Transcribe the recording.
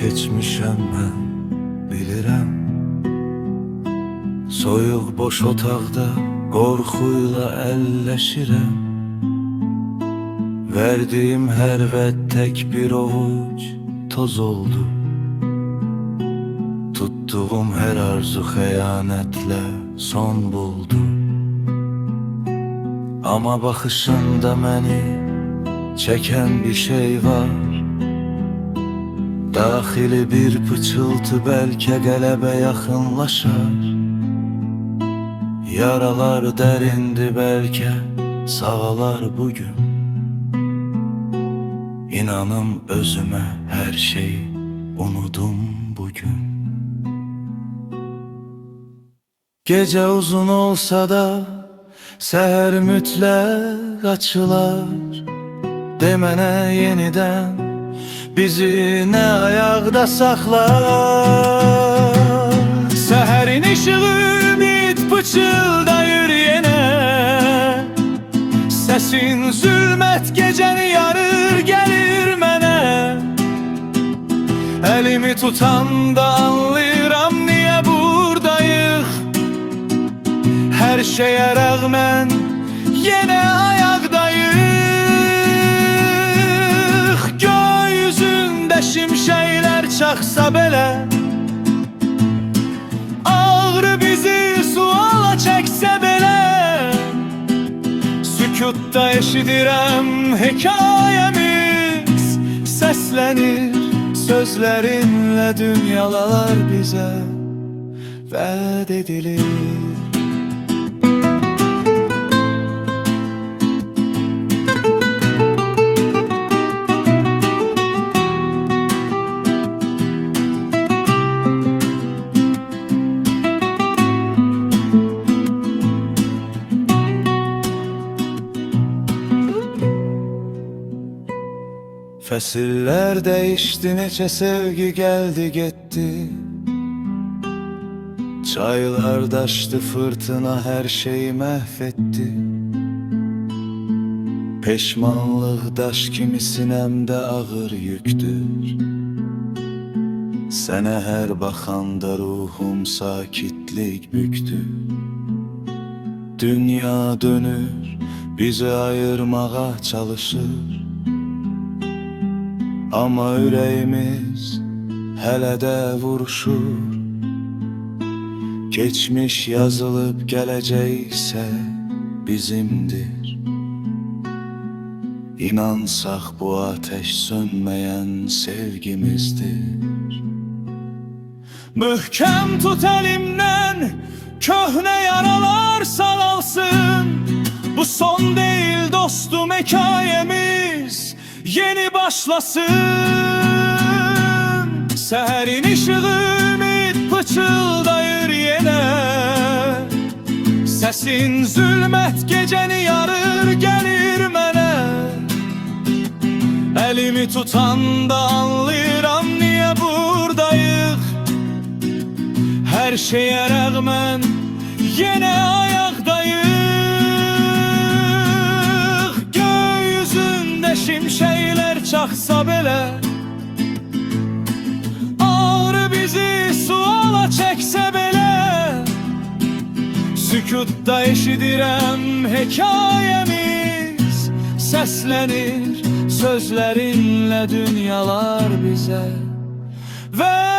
keçmişəm mən, bilirəm. Soyuq boş otaqda qorxuyla əlləşirəm. Verdiyim hər vəd tək bir ovuc toz oldu. Tuttuğum hər arzu xəyanətlə son buldu. Amma baxışında məni çəkən bir şey var. Daxili bir pıçıltı bəlkə qələbə yaxınlaşar. Yaralar dərindi bəlkə sağalar bugün. İnanım özümə hər şeyi unudum bugün. Gecə uzun olsa da səhər mütləq açılar. De mənə yenidən bizi nə ayaqda saxlar. Səhərin işığı ümid pıçıldayır yenə. Səsin zülmət gecəni yarır gəlir mənə. Əlimi tutanda anlayıram niyə buradayıq. Hər şeyə rəğmən yenə ayaqdayıq. Gökyüzündə şimşəklər çaxsa belə, ağrı bizi suala çəksə belə, sükutda eşidirəm hekayəmiz. Səslənir sözlərinlə dünyalar bizə vəd edilir. Fəsillər dəyişdi, neçə sevgi gəldi getdi. Çaylar daşdı, fırtına hər şeyi məhv etdi. Peşmanlıq daş kimi sinəmdə ağır yükdür. Sənə hər baxanda ruhum sakitlik büktü. Dünya dönür, bizi ayırmağa çalışır. Amma ürəyimiz hələ də vuruşur. Keçmiş yazılıb gələcək isə bizimdir. İnansaq bu ateş sönməyən sevgimizdir. Möhkəm tut əlimdən, köhnə yaralar sağalsın. Bu son deyil dostum, hekayemiz yeni başlasın. Səhərin işığı ümid pıçıldayır yenə. Səsin zülmət gecəni yarır gəlir mənə. Əlimi tutanda anlayıram niyə buradayıq. Hər şeyə rəğmən yenə ayaqdayıq. Gökyüzündə şimşəklər çaxsa belə, ağrı bizi suala çəksə belə, sükutda eşidirəm hekayəmiz. Səslənir sözlərinlə dünyalar bizə və